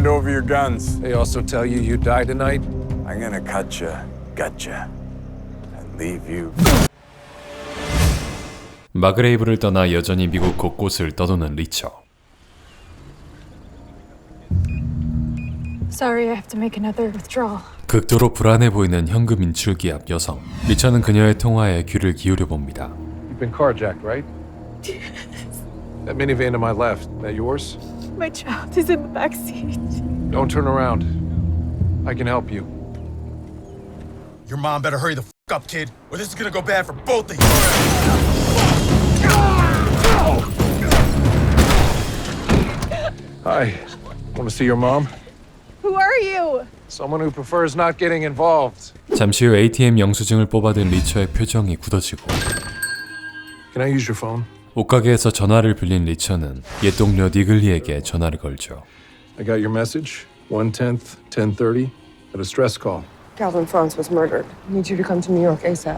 Hand over your guns. They also tell you you die tonight? I'm gonna cut you, gut you, and leave you. 마그레이브를 떠나 여전히 미국 곳곳을 떠도는 리처. Sorry, I have to make another withdrawal. 극도로 불안해 보이는 현금 인출기 앞 여성. 리처는 그녀의 통화에 귀를 기울여 봅니다. You've been carjacked, right? That minivan to my left, that yours? My child is in the back seat. Don't turn around. I can help you. Your mom better hurry the f*** up, kid, or this is gonna go bad for both of you. Hi. Want to see your mom? Who are you? Someone who prefers not getting involved. 잠시 후 ATM 영수증을 뽑아든 리처의 표정이 굳어지고 Can I use your phone? 옷가게에서 전화를 빌린 리처는 옛 동료 니글리에게 전화를 걸죠. I got your message. 1/10, 10:30. At a stress call. Calvin Franz was murdered. I need you to come to New York ASAP.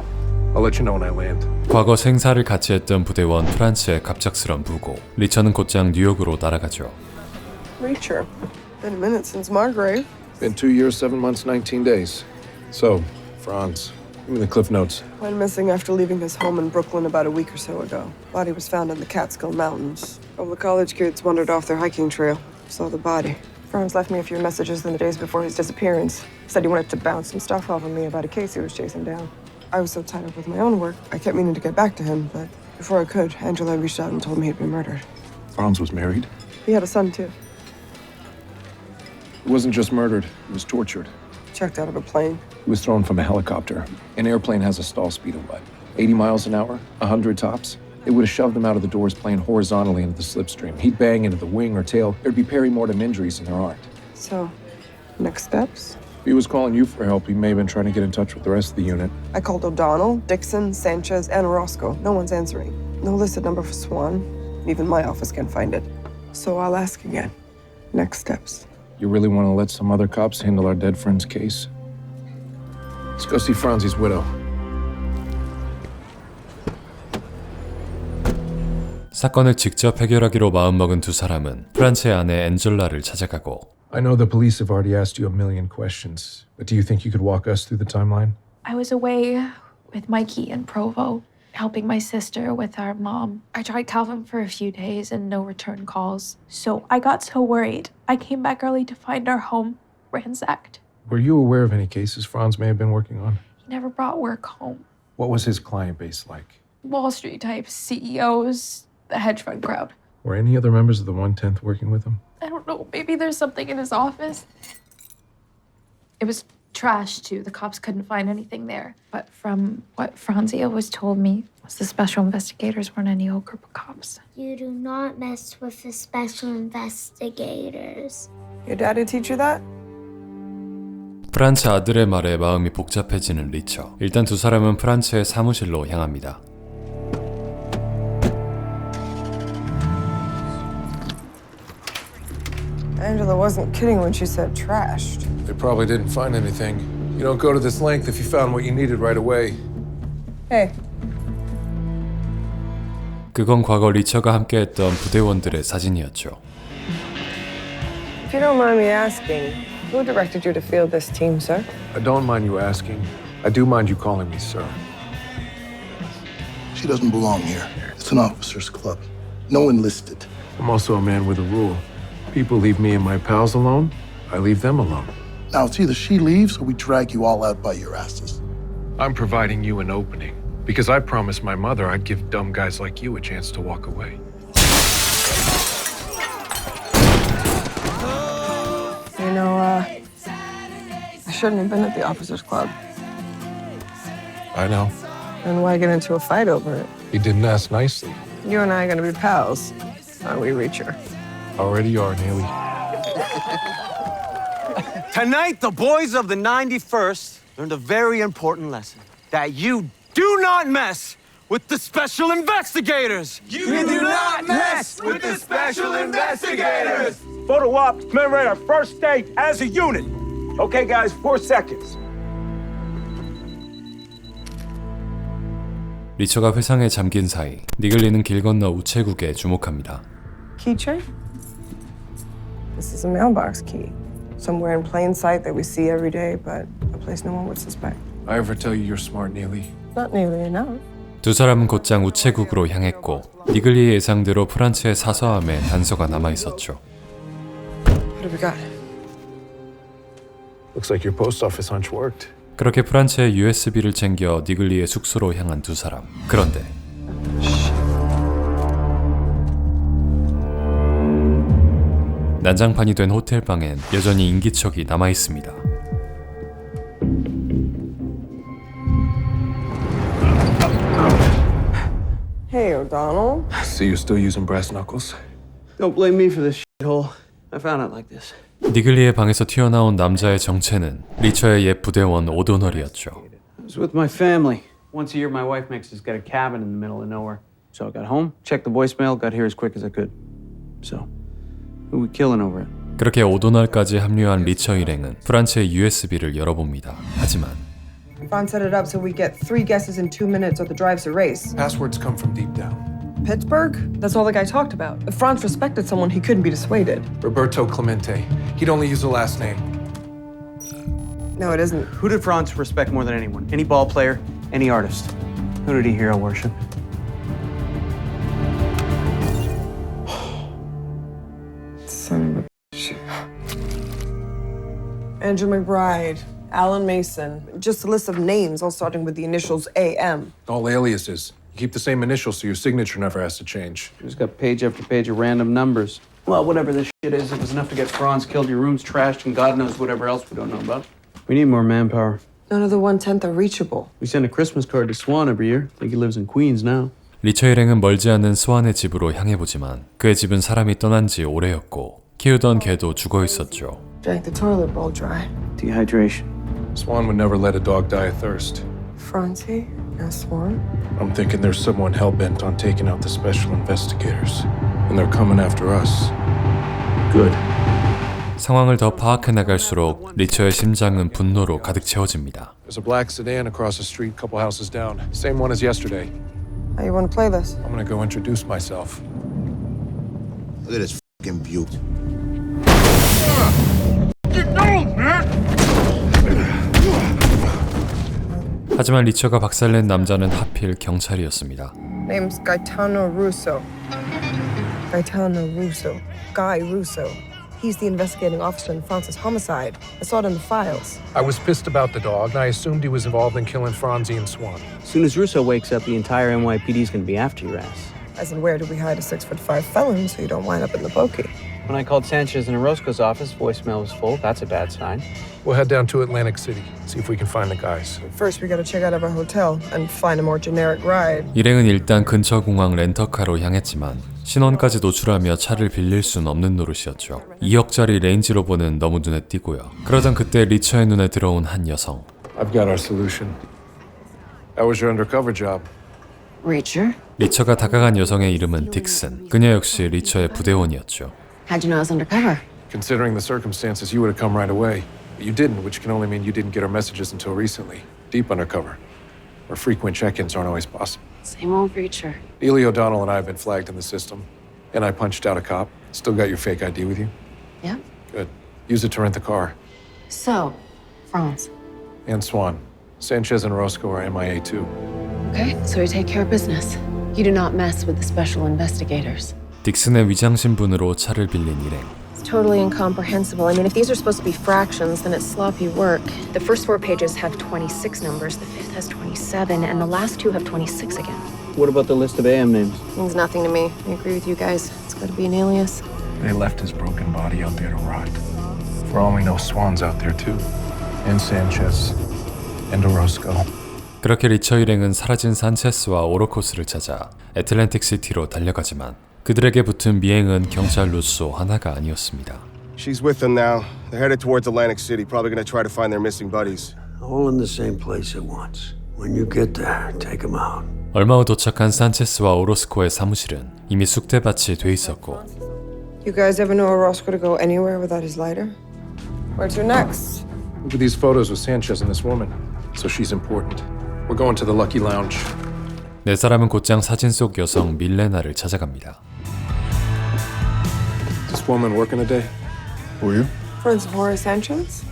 I'll let you know when I land. 과거 생사를 같이 했던 부대원 프란츠의 갑작스런 부고. 리처는 곧장 뉴욕으로 날아가죠. Reacher. Been a minute since Margrave. Been 2 years, 7 months, 19 days. So, Franz, give me the cliff notes. Went missing after leaving his home in Brooklyn about a week or so ago. Body was found in the Catskill Mountains. All the college kids wandered off their hiking trail. Saw the body. Franz left me a few messages in the days before his disappearance. Said he wanted to bounce some stuff off of me about a case he was chasing down. I was so tied up with my own work, I kept meaning to get back to him, but before I could, Angela reached out and told me he'd been murdered. Franz was married? He had a son, too. He wasn't just murdered, he was tortured. Checked out of a plane. He was thrown from a helicopter. An airplane has a stall speed of what? 80 miles an hour? 100 tops? They would have shoved him out of the doors playing horizontally into the slipstream. He'd bang into the wing or tail. There'd be peri-mortem injuries, and there aren't. So, next steps? If he was calling you for help, he may have been trying to get in touch with the rest of the unit. I called O'Donnell, Dixon, Sanchez, and Orozco. No one's answering. No listed number for Swan. Even my office can't find it. So I'll ask again. Next steps. You really want to let some other cops handle our dead friend's case? Let's go see Franzi's widow. 사건을 직접 해결하기로 마음먹은 두 사람은 프란츠의 아내 앤젤라를 찾아가고 I know the police have already asked you a million questions, but do you think you could walk us through the timeline? I was away with Mikey in Provo, helping my sister with our mom. I tried Calvin for a few days and no return calls. So I got so worried. I came back early to find our home ransacked. Were you aware of any cases Franz may have been working on? He never brought work home. What was his client base like? Wall Street types, CEOs, the hedge fund crowd. Were any other members of the 1/10 working with him? I don't know, maybe there's something in his office. It was trash too. The cops couldn't find anything there. But from what Franzi always told me was the special investigators weren't any old group of cops. You do not mess with the special investigators. Your daddy teach you that? 프란츠 아들의 말에 마음이 복잡해지는 리처. 일단 두 사람은 프란츠의 사무실로 향합니다. Angela wasn't kidding when she said trashed. They probably didn't find anything. You don't go to this length if you found what you needed right away. Hey, 그건 과거 리처가 함께했던 부대원들의 사진이었죠. if you don't mind me asking, who directed you to field this team, sir? I don't mind you asking. I do mind you calling me sir. She doesn't belong here. It's an officers' club. No enlisted. I'm also a man with a rule. People leave me and my pals alone, I leave them alone. Now, it's either she leaves or we drag you all out by your asses. I'm providing you an opening because I promised my mother I'd give dumb guys like you a chance to walk away. You know, I shouldn't have been at the officers' club. I know. And why get into a fight over it? You didn't ask nicely. You and I are gonna be pals, aren't we, Reacher? Already are, Haley. Tonight, the boys of the 91st learned a very important lesson. That you do not mess with the special investigators! You do not mess with the special investigators! Photo op, commemorate our first day as a unit. Okay, guys, 4 seconds. 리처가 회상에 잠긴 사이 니글리는 길 건너 우체국에 주목합니다. Keychain? This is a mailbox key. Somewhere in plain sight that we see every day, but a place no one would suspect. I ever tell you you're smart, Neely? Not nearly enough. 두 사람은 곧장 우체국으로 향했고 니글리의 예상대로 프란츠의 사서함에 단서가 남아 있었죠. What have we got? Looks like your post office hunch worked. 그렇게 프란츠의 USB를 챙겨 니글리의 숙소로 향한 두 사람. 그런데 난장판이 된 호텔 방엔 여전히 인기척이 남아 있습니다. Hey, O'Donnell. So you're still using brass knuckles? Don't blame me for this shithole. I found it like this. 니글리의 방에서 튀어나온 남자의 정체는 리처의 옛 부대원 오도널이었죠. I was with my family. Once a year, my wife makes us get a cabin in the middle of nowhere. So I got home, checked the voicemail, got here as quick as I could. So, who we killing over it? 그렇게 오도널까지 합류한 리처 일행은 프란츠의 USB를 열어봅니다. 하지만 Franz set it up so we get 3 guesses in 2 minutes or the drive's a race. Passwords come from deep down. Pittsburgh? That's all the guy talked about. If Franz respected someone, he couldn't be dissuaded. Roberto Clemente. He'd only use the last name. No, it isn't. Who did Franz respect more than anyone? Any ball player? Any artist? Who did he hero worship? Son of a bitch. Andrew McBride, Alan Mason. Just a list of names, all starting with the initials AM. All aliases. You keep the same initials so your signature never has to change. He's got page after page of random numbers. Well, whatever this shit is, it was enough to get Franz killed, your room's trashed, and God knows whatever else we don't know about. We need more manpower. None of the 1/10 are reachable. We send a Christmas card to Swan every year. I think he lives in Queens now. 리처 일행은 멀지 않은 스완의 집으로 향해보지만 그의 집은 사람이 떠난 지 오래였고 키우던 개도 죽어 있었죠. Drank the toilet bowl dry. Dehydration. Swan would never let a dog die of thirst. Francie? Now Swan? I'm thinking there's someone hell-bent on taking out the special investigators. And they're coming after us. Good. 상황을 더 파악해 나갈수록 리처의 심장은 분노로 가득 채워집니다. There's a black sedan across the street, couple houses down. Same one as yesterday. How you want to play this? I'm gonna go introduce myself. Look at this fucking butte. 하지만 리처가 박살낸 남자는 하필 경찰이었습니다. Name's Gaetano Russo. Gaetano Russo. Guy Russo. He's the investigating officer in Franz's homicide. I saw it in the files. I was pissed about the dog, and I assumed he was involved in killing Franzi and Swan. As soon as Russo wakes up, the entire NYPD's gonna be after your ass. As in, where do we hide a 6'5" felon so you don't wind up in the pokey? When I called Sanchez and Orozco's office, voicemail was full. That's a bad sign. We'll head down to Atlantic City, see if we can find the guys. First, we gotta check out of our hotel and find a more generic ride. 일행은 일단 근처 공항 렌터카로 향했지만 신원까지 노출하며 차를 빌릴 순 없는 노릇이었죠. 2억짜리 레인지로버는 너무 눈에 띄고요. 그러던 그때 리처의 눈에 들어온 한 여성. I've got our solution. How was your undercover job? Reacher? 리처가 다가간 여성의 이름은 딕슨. 그녀 역시 리처의 부대원이었죠. How'd you know I was undercover? Considering the circumstances, you would have come right away. But you didn't, which can only mean you didn't get our messages until recently. Deep undercover, where frequent check-ins aren't always possible. Same old Reacher. Neely O'Donnell and I have been flagged in the system, and I punched out a cop. Still got your fake ID with you? Yeah. Good. Use it to rent the car. So, Franz. And Swan. Sanchez and Orozco are MIA too. Okay, so you take care of business. You do not mess with the special investigators. 딕슨의 위장 신분으로 차를 빌린 일행. It's totally incomprehensible. I mean, if these are supposed to be fractions, then it's sloppy work. The first 4 pages have 26 numbers, the fifth has 27, and the last 2 have 26 again. What about the list of AM names? Means nothing to me. I agree with you guys. It's got to be an alias. They left his broken body out there to rot. For all we know, Swan's out there too. And Sanchez. And Orozco. 그렇게 리처 일행은 사라진 산체스와 오로코스를 찾아 애틀랜틱 시티로 달려가지만 그들에게 붙은 미행은 경찰 루소 하나가 아니었습니다. She's with them now. They're headed towards Atlantic City, probably gonna try to find their missing buddies. All in the same place at once. When you get there, take them out. 얼마 후 도착한 산체스와 오로스코의 사무실은 이미 쑥대밭이 돼 있었고. You guys ever know Orozco to go anywhere without his lighter? Where to next? Look at these photos with Sanchez and this woman. So she's important. We're going to the Lucky Lounge. 네 사람은 곧장 사진 속 여성 밀레나를 찾아갑니다. Is this woman working today? Who are you? Friends of Jorge Sanchez?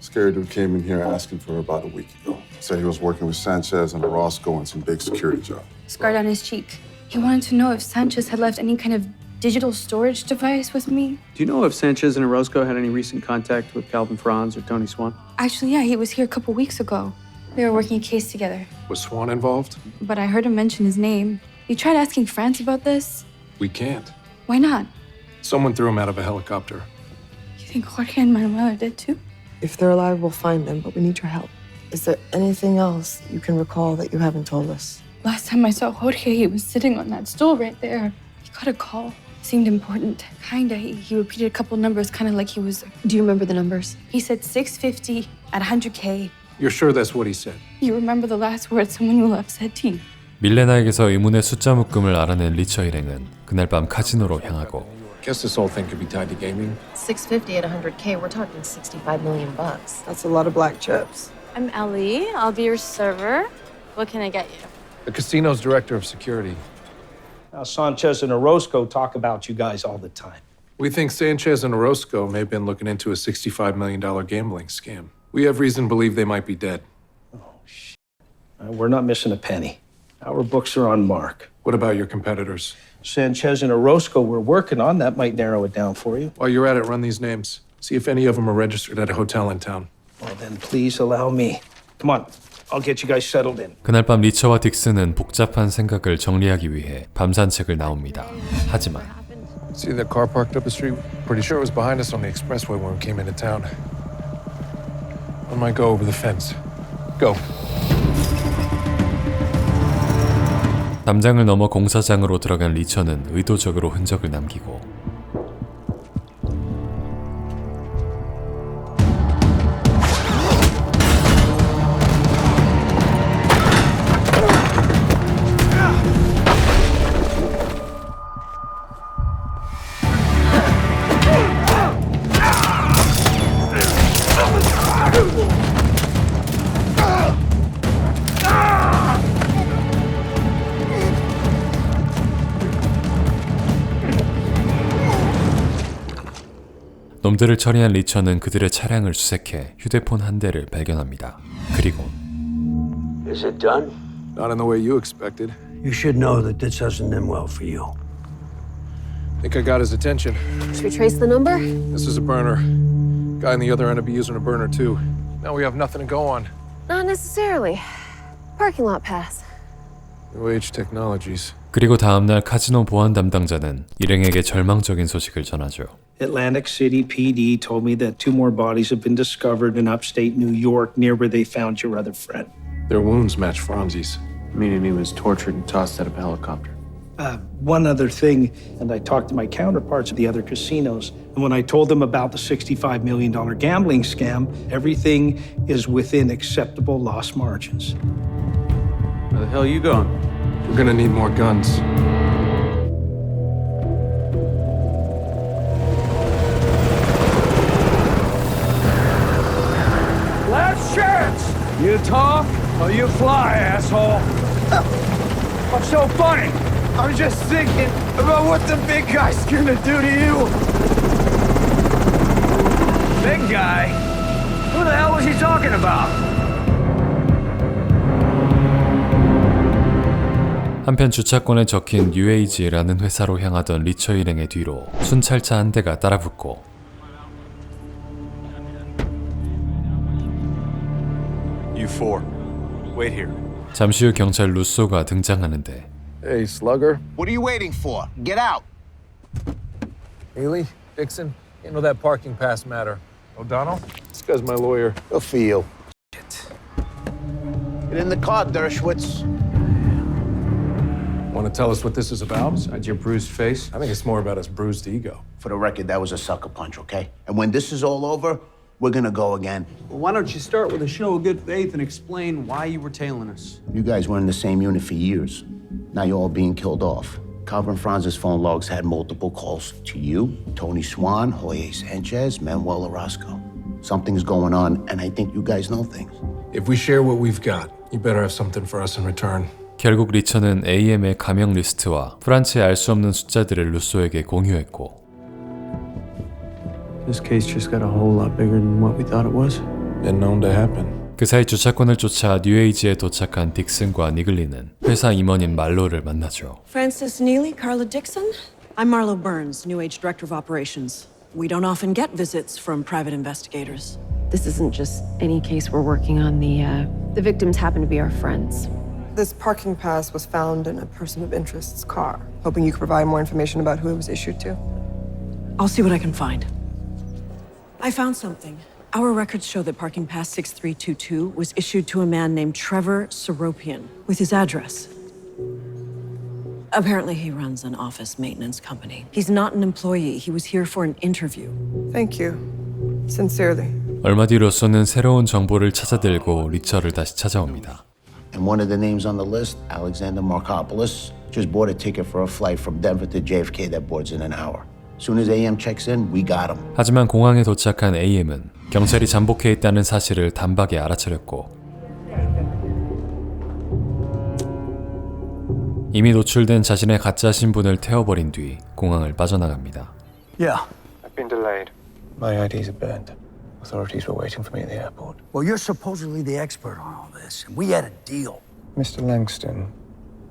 Scary dude came in here asking for her about a week ago. Said he was working with Sanchez and Orozco on some big security job. Scar down his cheek. He wanted to know if Sanchez had left any kind of digital storage device with me. Do you know if Sanchez and Orozco had any recent contact with Calvin Franz or Tony Swan? Actually, yeah, he was here a couple weeks ago. We were working a case together, Was Swan involved? but I heard him mention his name. You tried asking Franz about this? We can't. Why not? Someone threw him out of a helicopter. You think Jorge and Manuel are dead too? If they're alive, we'll find them, but we need your help. Is there anything else you can recall that you haven't told us? Last time I saw Jorge, he was sitting on that stool right there. He got a call. Seemed important. Kinda. He repeated a couple numbers, kind of like he was... Do you remember the numbers? He said 650 at 100K. You're sure that's what he said? You remember the last words someone you love said to you? 밀레나에게서 의문의 숫자 묶음을 알아낸 리처 일행은 그날 밤 카지노로 향하고 Guess this whole thing could be tied to gaming. 650 at 100K, we're talking 65 million bucks. That's a lot of black chips. I'm Ellie. I'll be your server. What can I get you? The casino's director of security. Now, Sanchez and Orozco talk about you guys all the time. We think Sanchez and Orozco may have been looking into a $65 million gambling scam. We have reason to believe they might be dead. We're not missing a penny. Our books are on mark. What about your competitors? Sanchez and Orozco we're working on. That might narrow it down for you. While you're at it, run these names. See if any of them are registered at a hotel in town. Well, then please allow me. Come on. I'll get you guys settled in. 그날 밤 리처와 딕스는 복잡한 생각을 정리하기 위해 밤 산책을 나옵니다. 하지만 See that car parked up the street? Pretty sure it was behind us on the expressway when we came into town. I might go over the fence. Go. 담장을 넘어 공사장으로 들어간 리처는 의도적으로 흔적을 남기고 놈들을 처리한 리처는 그들의 차량을 수색해 휴대폰 한 대를 발견합니다. 그리고 Is it done? Not in the way you expected. You should know that this hasn't been well for you. Think I got his attention. Should we trace the number? This is a burner. Guy on the other end will be using a burner too. Now we have nothing to go on. Not necessarily. Parking lot pass. New age technologies. 그리고 다음날 카지노 보안 담당자는 일행에게 절망적인 소식을 전하죠. Atlantic City PD told me that 2 more bodies have been discovered in upstate New York near where they found your other friend. Their wounds match Franzi's. Meaning he was tortured and tossed out of a helicopter. One other thing, and I talked to my counterparts at the other casinos, and when I told them about the $65 million gambling scam, everything is within acceptable loss margins. Where the hell are you going? We're gonna need more guns. Last chance! You talk or you fly, asshole! What's so funny? I'm just thinking about what the big guy's gonna do to you. Big guy? Who the hell was he talking about? 한편 주차권에 적힌 UAG라는 회사로 향하던 리처 일행의 뒤로 순찰차 한 대가 따라붙고 You four, wait here. 잠시 후 경찰 루소가 등장하는데 Hey, Slugger. What are you waiting for? Get out! Haley, Dixon, handle that parking pass matter. O'Donnell? This guy's my lawyer. Good for you. Shit. Get in the car, Dershowitz. Want to tell us what this is about? Besides your bruised face? I think it's more about his bruised ego. For the record, that was a sucker punch, okay? And when this is all over, we're gonna go again. Well, why don't you start with a show of good faith and explain why you were tailing us? You guys were in the same unit for years. Now you're all being killed off. Calvin Franz's phone logs had multiple calls to you, Tony Swan, Jorge Sanchez, Manuel Orozco. Something's going on, and I think you guys know things. If we share what we've got, you better have something for us in return. 결국 리처는 AM의 가명 리스트와 프란츠의 알 수 없는 숫자들을 루소에게 공유했고 This case just got a whole lot bigger than what we thought it was. And known to happen. 그 사이 주차권을 쫓아 뉴에이지에 도착한 딕슨과 니글리는 회사 임원인 말로를 만나죠. Francis Neely, Carla Dixon. I'm Marlo Burns, New Age Director of Operations. We don't often get visits from private investigators. This isn't just any case we're working on. The victims happen to be our friends. This parking pass was found in a person of interest's car. Hoping you could provide more information about who it was issued to. I'll see what I can find. I found something. Our records show that parking pass 6322 was issued to a man named Trevor Seropian with his address. Apparently he runs an office maintenance company. He's not an employee. He was here for an interview. Thank you. Sincerely. 얼마 뒤 로소는 새로운 정보를 찾아들고 리처를 다시 찾아옵니다. And one of the names on the list, Alexander Markopoulos, just bought a ticket for a flight from Denver to JFK that boards in an hour. As soon as AM checks in, we got him. 하지만 공항에 도착한 AM은 경찰이 잠복해 있다는 사실을 단박에 알아차렸고 이미 노출된 자신의 가짜 신분을 태워버린 뒤 공항을 빠져나갑니다. Yeah. I've been delayed. My IDs are burned. Authorities were waiting for me at the airport. Well, you're supposedly the expert on all this, and we had a deal. Mr. Langston,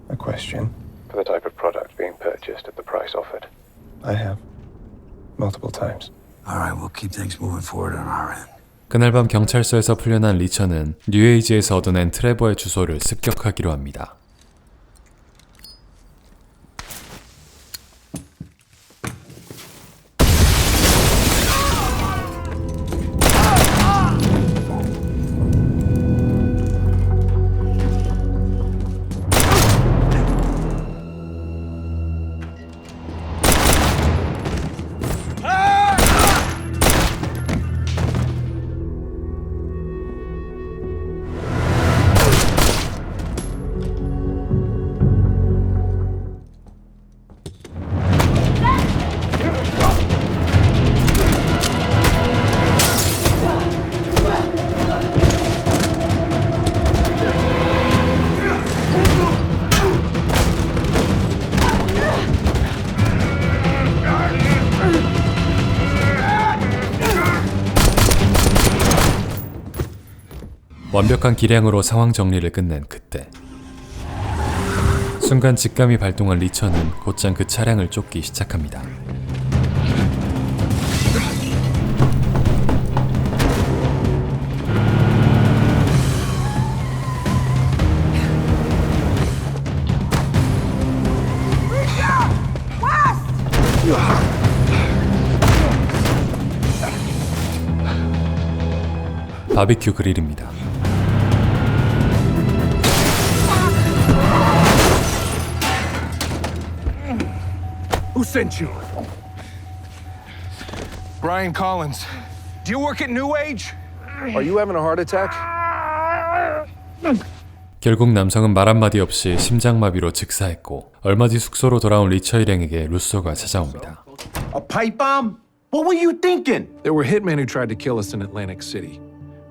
a question. For the type of product being purchased at the price offered. I have. Multiple times. All right, we'll keep things moving forward on our end. 그날 밤 경찰서에서 풀려난 리처는 뉴에이지에서 얻어낸 트레버의 주소를 습격하기로 합니다. 완벽한 기량으로 상황 정리를 끝낸 그때 순간 직감이 발동한 리처는 곧장 그 차량을 쫓기 시작합니다. 바비큐 그릴입니다. Who sent you? Brian Collins. Do you work at New Age? Are you having a heart attack? 결국 남성은 말 한마디 없이 심장마비로 즉사했고 얼마 뒤 숙소로 돌아온 리처 일행에게 루소가 찾아옵니다. A pipe bomb? What were you thinking? There were hitmen who tried to kill us in Atlantic City.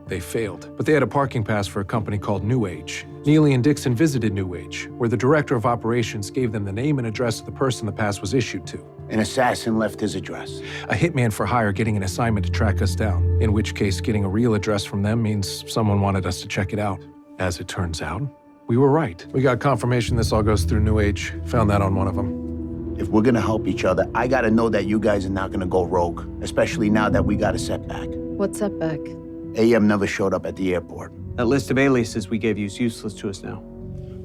They failed, but they had a parking pass for a company called New Age. Neely and Dixon visited New Age, where the director of operations gave them the name and address of the person the pass was issued to. An assassin left his address. A hitman for hire getting an assignment to track us down, in which case getting a real address from them means someone wanted us to check it out. As it turns out, we were right. We got confirmation this all goes through New Age. Found that on one of them. If we're gonna help each other, I gotta know that you guys are not gonna go rogue, especially now that we got a setback. What setback? AM never showed up at the airport. That list of aliases we gave you is useless to us now.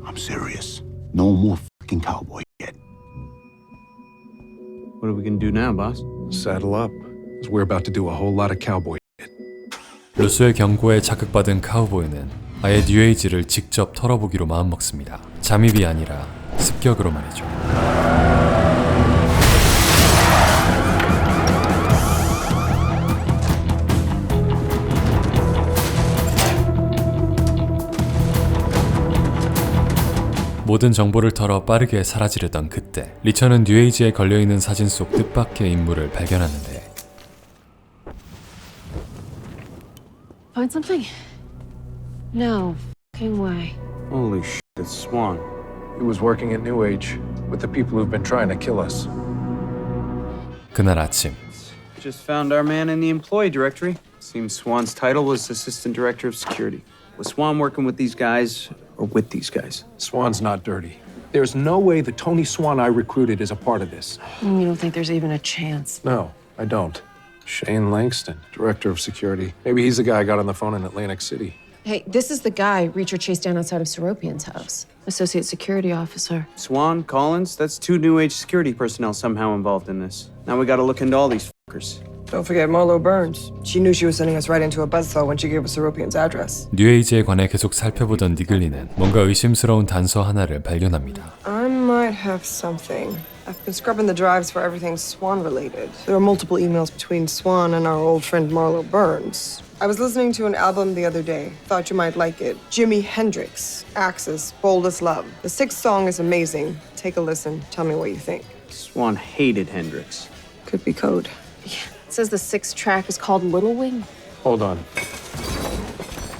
I'm serious. No more fucking cowboy shit. What are we gonna do now, boss? Saddle up, because we're about to do a whole lot of cowboy shit. 루소의 경고에 자극받은 카우보이는 아예 뉴에이지를 직접 털어보기로 마음먹습니다. 잠입이 아니라 습격으로 말이죠. 모든 정보를 털어 빠르게 사라지려던 그때 리처는 뉴에이지에 걸려있는 사진 속 뜻밖의 인물을 발견하는데 Find something? No fucking way. Holy shit, it's Swan. He was working at New Age with the people who've been trying to kill us. 그날 아침 Just found our man in the employee directory. Seems Swan's title was Assistant Director of Security. Was Swan working with these guys or with these guys? Swan's not dirty. There's no way the Tony Swan I recruited is a part of this. You don't think there's even a chance? No, I don't. Shane Langston, Director of Security. Maybe he's the guy I got on the phone in Atlantic City. Hey, this is the guy Reacher chased down outside of Seropian's house. Associate Security Officer. Swan, Collins, that's 2 New Age security personnel somehow involved in this. Now we gotta look into all these fuckers. Don't forget Marlo Burns. She knew she was sending us right into a buzzsaw when she gave us Seropian's address. 뉴에이지에 관해 계속 살펴보던 니글리는 뭔가 의심스러운 단서 하나를 발견합니다. I might have something. I've been scrubbing the drives for everything Swan related. There are multiple emails between Swan and our old friend Marlo Burns. I was listening to an album the other day. Thought you might like it. Jimi Hendrix, Axis, Boldest Love. The 6th song is amazing. Take a listen. Tell me what you think. Swan hated Hendrix. Could be code. It says the 6th track is called Little Wing. Hold on.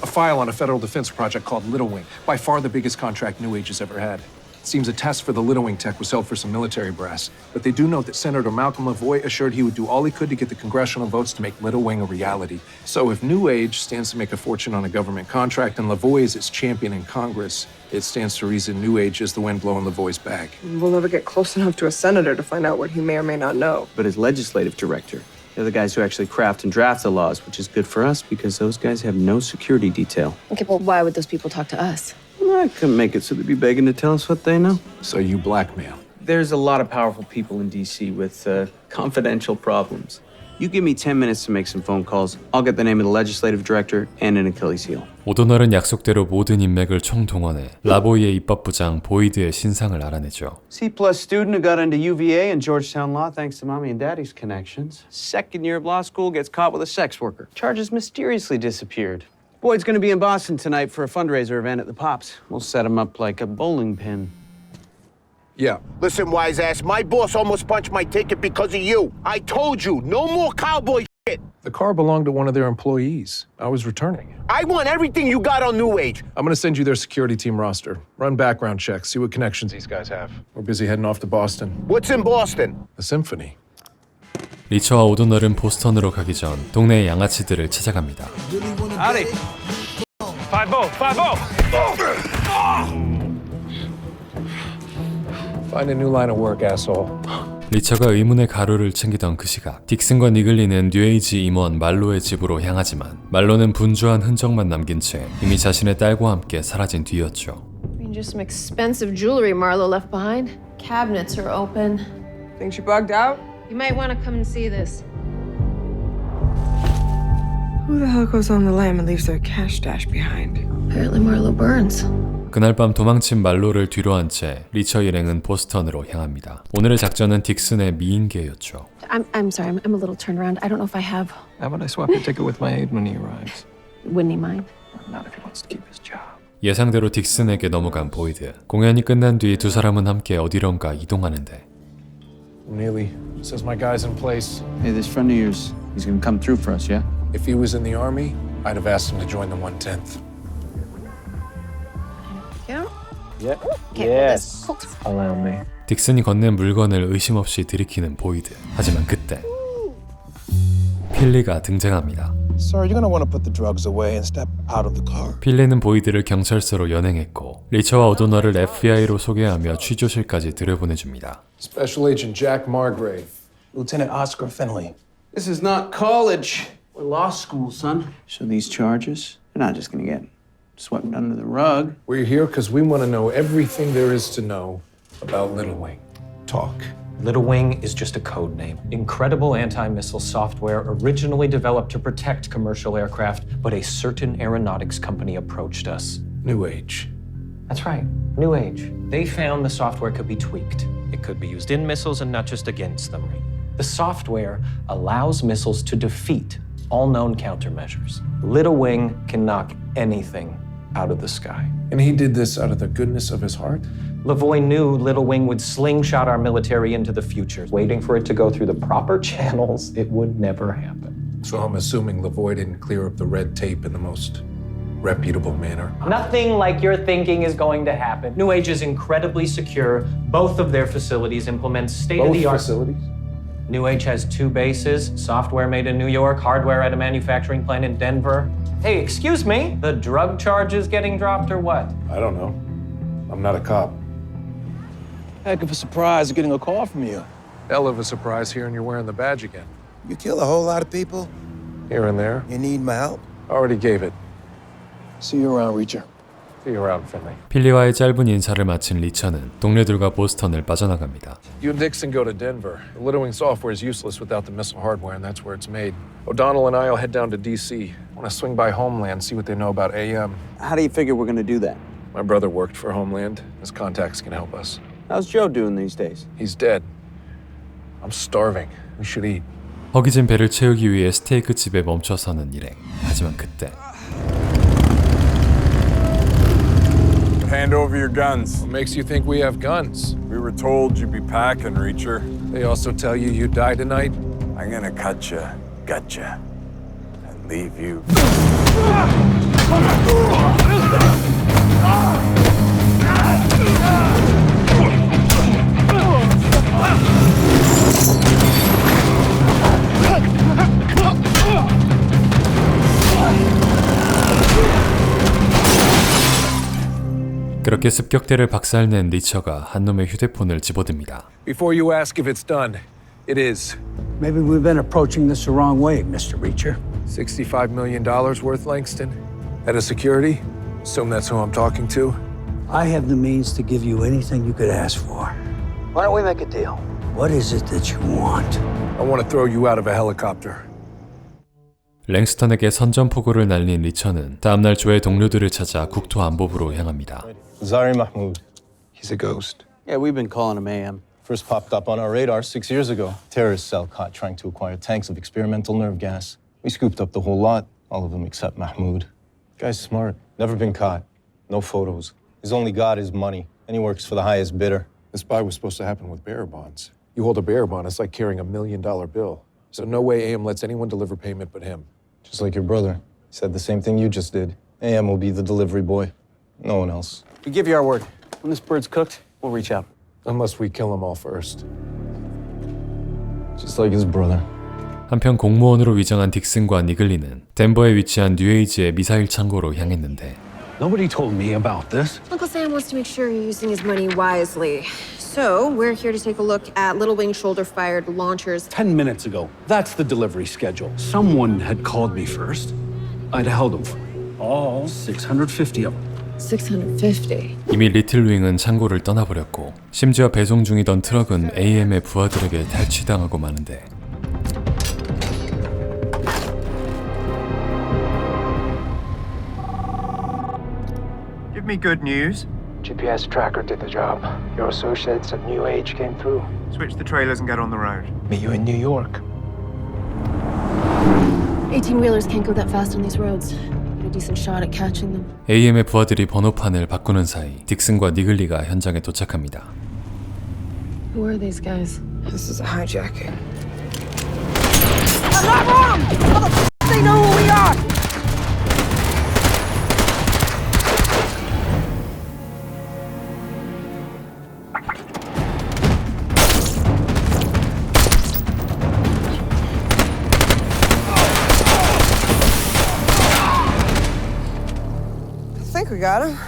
A file on a federal defense project called Little Wing. By far the biggest contract New Age has ever had. It seems a test for the Little Wing tech was held for some military brass. But they do note that Senator Malcolm Lavoie assured he would do all he could to get the congressional votes to make Little Wing a reality. So if New Age stands to make a fortune on a government contract and Lavoie is its champion in Congress, it stands to reason New Age is the wind blowing Lavoie's back. We'll never get close enough to a senator to find out what he may or may not know. But as legislative director, they're the guys who actually craft and draft the laws, which is good for us because those guys have no security detail. Okay, well, why would those people talk to us? I couldn't make it so they'd be begging to tell us what they know. So you blackmail. There's a lot of powerful people in D.C. with confidential problems. You give me 10 minutes to make some phone calls. I'll get the name of the legislative director and an Achilles heel. 오도널은 약속대로 모든 인맥을 총동원해 라보이의 입법부장 보이드의 신상을 알아내죠. C+ student who got into UVA and Georgetown Law thanks to mommy and daddy's connections. Second year of law school gets caught with a sex worker. Charges mysteriously disappeared. Boyd's gonna be in Boston tonight for a fundraiser event at the Pops. We'll set him up like a bowling pin. Yeah. Listen, wise ass, my boss almost punched my ticket because of you. I told you, no more cowboy shit. The car belonged to one of their employees. I was returning it. I want everything you got on New Age. I'm gonna send you their security team roster. Run background checks, see what connections these guys have. We're busy heading off to Boston. What's in Boston? The symphony. 리처와 오도널은 보스턴으로 가기 전 동네의 양아치들을 찾아갑니다. Howdy. 5-0, 5-0. Find a new line of work, asshole. 리처가 의문의 가루를 챙기던 그 시각, 딕슨과 니글리는 뉴에이지 임원 말로의 집으로 향하지만 말로는 분주한 흔적만 남긴 채 이미 자신의 딸과 함께 사라진 뒤였죠. Just some expensive jewelry Marlo left behind. Cabinets are open. Think she bugged out? You might want to come and see this. Who the hell goes on the lam and leaves their cash stash behind? Apparently Marlo Burns. 그날 밤 도망친 말로를 뒤로 한 채 리처 일행은 보스턴으로 향합니다. 오늘의 작전은 딕슨의 미인계였죠. I'm sorry, I'm a little turned around. I don't know if I have. How about I swap your ticket with my aide when he arrives? Wouldn't he mind? Not if he wants to keep his job. 예상대로 딕슨에게 넘어간 보이드. 공연이 끝난 뒤 두 사람은 함께 어디론가 이동하는데. Neely says my guy's in place. Hey, this friend of yours, he's gonna come through for us, yeah? If he was in the army, I'd have asked him to join the 110th. Yeah? Yeah. Yes. Allow me. 딕슨이 건넨 물건을 의심 없이 들이키는 보이드. 하지만 그때 필리가 등장합니다. Sir, you're gonna want to put the drugs away and step out of the car. 필리는 보이드를 경찰서로 연행했고 리처와 오도널을 FBI로 소개하며 취조실까지 들여보내줍니다. Special Agent Jack Margrave. Lieutenant Oscar Finley. This is not college or law school, son. So these charges, they're not just gonna get swept under the rug. We're here because we want to know everything there is to know about Little Wing. Talk. Little Wing is just a code name. Incredible anti-missile software originally developed to protect commercial aircraft, but a certain aeronautics company approached us. New Age. That's right, New Age. They found the software could be tweaked. It could be used in missiles and not just against them. The software allows missiles to defeat all known countermeasures. Little Wing can knock anything out of the sky. And he did this out of the goodness of his heart? Lavoie knew Little Wing would slingshot our military into the future. Waiting for it to go through the proper channels, it would never happen. So I'm assuming Lavoie didn't clear up the red tape in the most reputable manner. Nothing like you're thinking is going to happen. New Age is incredibly secure. Both of their facilities implement state-of-the-art... Both facilities? New Age has 2 bases, software made in New York, hardware at a manufacturing plant in Denver. Hey, excuse me, the drug charge is getting dropped or what? I don't know. I'm not a cop. Heck of a surprise getting a call from you. Hell of a surprise hearing you're wearing the badge again. You kill a whole lot of people? Here and there. You need my help? Already gave it. See you around, Reacher. See you around, Finley. 필리와의 짧은 인사를 마친 리처는 동료들과 보스턴을 빠져나갑니다. You and Dixon go to Denver. The Little Wing software is useless without the missile hardware, and that's where it's made. O'Donnell and I'll head down to D.C. I want to swing by Homeland, see what they know about AM. How do you figure we're gonna do that? My brother worked for Homeland. His contacts can help us. How's Joe doing these days? He's dead. I'm starving. We should eat. 허기진 배를 채우기 위해 스테이크 집에 멈춰서는 일행. 하지만 그때 Hand over your guns. What makes you think we have guns? We were told you'd be packing, Reacher. They also tell you you die tonight? I'm gonna cut you, gut you, and leave you. 그렇게 습격대를 박살낸 리처가 한 놈의 휴대폰을 집어듭니다. Before you ask if it's done, it is. Maybe we've been approaching this the wrong way, Mr. Reacher. $65 million worth, Langston? Head of security? Assume that's who I'm talking to? I have the means to give you anything you could ask for. Why don't we make a deal? What is it that you want? I want to throw you out of a helicopter. 랭스턴에게 선전포고를 날린 리처는 다음날 조의 동료들을 찾아 국토안보부로 향합니다. Zari Mahmood. He's a ghost. Yeah, we've been calling him AM. First popped up on our radar 6 years ago. Terrorist cell caught trying to acquire tanks of experimental nerve gas. We scooped up the whole lot, all of them except Mahmood. Guy's smart, never been caught. No photos. His only god is money, and he works for the highest bidder. This buy was supposed to happen with bearer bonds. You hold a bearer bond, it's like carrying $1 million bill. So no way AM lets anyone deliver payment but him. Just like your brother. He said the same thing you just did. AM will be the delivery boy. No one else. We give you our word. When this bird's cooked, we'll reach out. Unless we kill them all first. Just like his brother. 한편 공무원으로 위장한 딕슨과 니글리는 덴버에 위치한 뉴에이지의 미사일 창고로 향했는데 Nobody told me about this. Uncle Sam wants to make sure you're using his money wisely. So, we're here to take a look at Little Wing shoulder-fired launchers. 10 minutes ago. That's the delivery schedule. Someone had called me first. I'd held them for all 650 of them. 650. 이미 리틀윙은 창고를 떠나버렸고 심지어 배송 중이던 트럭은 AM의 부하들에게 탈취당하고 마는데 Give me good news. GPS tracker did the job. Your associates at New Age came through. Switch the trailers and get on the road. Meet you in New York. 18-wheelers can't go that fast on these roads. Get a decent shot at catching them. AM의 부하들이 번호판을 바꾸는 사이 딕슨과 니글리가 현장에 도착합니다. Who are these guys? This is a hijacking. I'm not wrong! How the f*** they know who we are? I think we got him.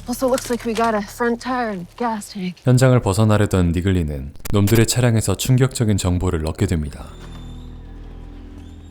Also looks like we got a front tire and gas tank. 현장을 벗어나려던 니글리는 놈들의 차량에서 충격적인 정보를 얻게 됩니다.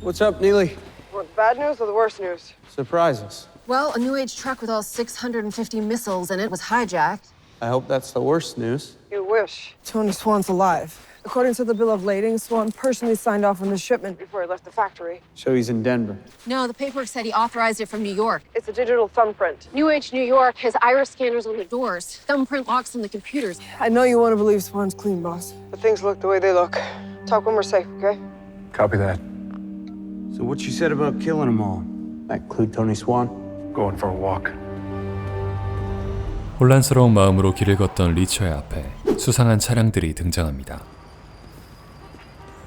What's up, Neely? Want the bad news or the worst news? Surprise us. Well, a New Age truck with all 650 missiles in it was hijacked. I hope that's the worst news. You wish. Tony Swan's alive. According to the bill of lading, Swan personally signed off on the shipment before he left the factory. So he's in Denver. No, the paperwork said he authorized it from New York. It's a digital thumbprint. New Age New York has iris scanners on the doors, thumbprint locks on the computers. I know you want to believe Swan's clean, boss, but things look the way they look. Talk when we're safe, okay? Copy that. So what you said about killing them all? That include Tony Swan? Going for a walk. 혼란스러운 마음으로 길을 걷던 리처의 앞에 수상한 차량들이 등장합니다.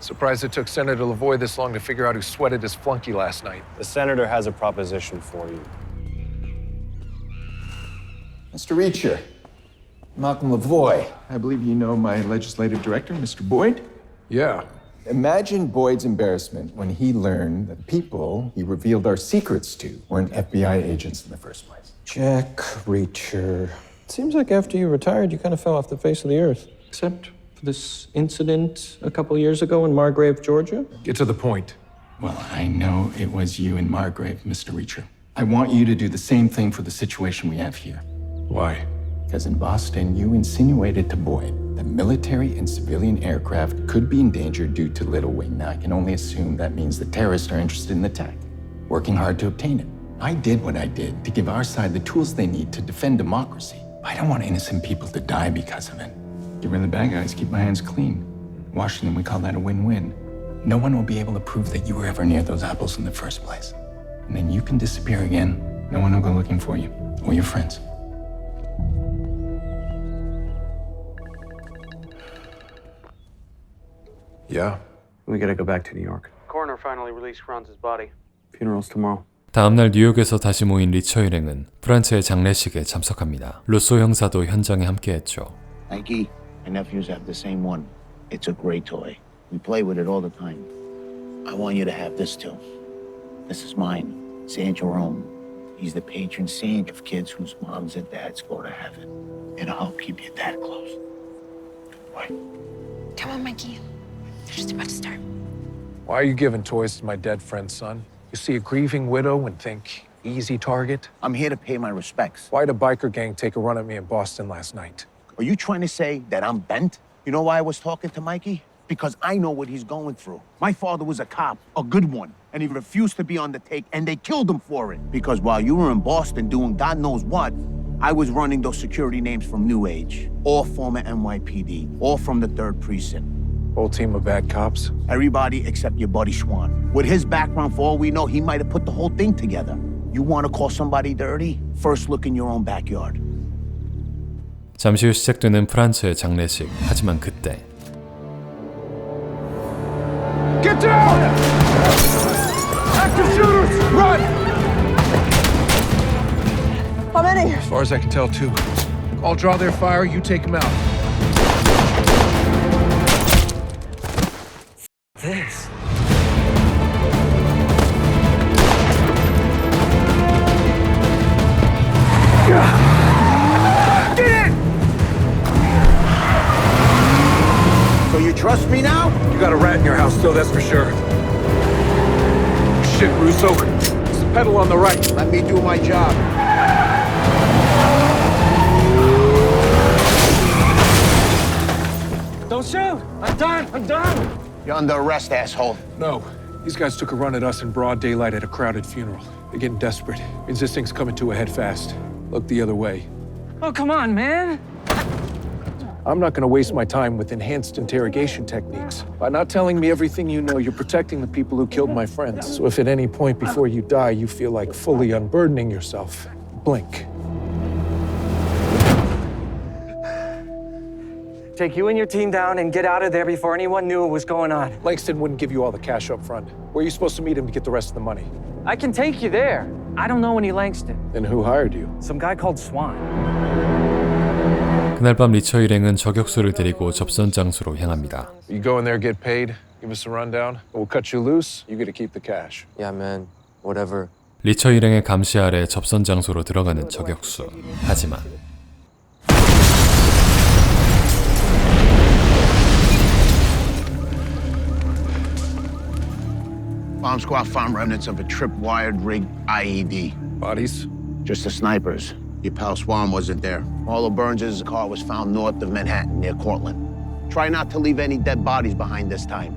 Surprised it took Senator Lavoie this long to figure out who sweated his flunky last night. The senator has a proposition for you. Mr. Reacher, Malcolm Lavoie. I believe you know my legislative director, Mr. Boyd? Yeah. Imagine Boyd's embarrassment when he learned that the people he revealed our secrets to weren't FBI agents in the first place. Jack Reacher. Seems like after you retired, you kind of fell off the face of the earth. Except for this incident a couple years ago in Margrave, Georgia. Get to the point. Well, I know it was you in Margrave, Mr. Reacher. I want you to do the same thing for the situation we have here. Why? Because in Boston, you insinuated to Boyd that military and civilian aircraft could be endangered due to Little Wing. Now, I can only assume that means the terrorists are interested in the tech, working hard to obtain it. I did what I did to give our side the tools they need to defend democracy. I don't want innocent people to die because of it. Get rid of the bad guys, keep my hands clean. Washington, we call that a win-win. No one will be able to prove that you were ever near those apples in the first place. And then you can disappear again. No one will go looking for you or your friends. Yeah. We gotta go back to New York. Coroner finally released Franz's body. Funeral's tomorrow. 다음날 뉴욕에서 다시 모인 리처 일행은 프란츠의 장례식에 참석합니다. 루소 형사도 현장에 함께했죠. Mikey, my nephews have the same one. It's a great toy. We play with it all the time. I want you to have this too. This is mine. Saint Jerome. He's the patron saint of kids whose moms and dads go to heaven. It'll help keep your dad close. What? Come on, Mikey. They're just about to start. Why are you giving toys to my dead friend's son? You see a grieving widow and think, easy target? I'm here to pay my respects. Why'd a biker gang take a run at me in Boston last night? Are you trying to say that I'm bent? You know why I was talking to Mikey? Because I know what he's going through. My father was a cop, a good one, and he refused to be on the take, and they killed him for it. Because while you were in Boston doing God knows what, I was running those security names from New Age, all former NYPD, all from the 3rd Precinct. Whole team of bad cops? Everybody except your buddy Swan. With his background, for all we know, he might have put the whole thing together. You want to call somebody dirty? First look in your own backyard. 잠시 후 시작되는 프란츠의 장례식. 하지만 그때 Get down! Active shooters! Run! How many? As far as I can tell, 2. I'll draw their fire, you take them out. This. So you trust me now? You got a rat in your house still, that's for sure. Shit, Russo. It's the pedal on the right. Let me do my job. Don't shoot! I'm done! You're under arrest, asshole. No. These guys took a run at us in broad daylight at a crowded funeral. They're getting desperate. Means this thing's coming to a head fast. Look the other way. Oh, come on, man! I'm not going to waste my time with enhanced interrogation techniques. By not telling me everything you know, you're protecting the people who killed my friends. So if at any point before you die you feel like fully unburdening yourself, blink. Take you and your team down and get out of there before anyone knew what was going on. Langston wouldn't give you all the cash up front. Where are you supposed to meet him to get the rest of the money? I can take you there. I don't know any Langston. Then who hired you? Some guy called Swan. 그날 밤 리처 일행은 저격수를 데리고 접선 장소로 향합니다. You go in there, get paid, give us a rundown. We'll cut you loose. You get to keep the cash. Yeah, man. Whatever. 리처 일행의 감시 아래 접선 장소로 들어가는 저격수. 하지만 Bomb squad found remnants of a trip-wired rig IED. Bodies? Just the snipers. Your pal Swan wasn't there. Marlo Burns' car was found north of Manhattan near Cortland. Try not to leave any dead bodies behind this time.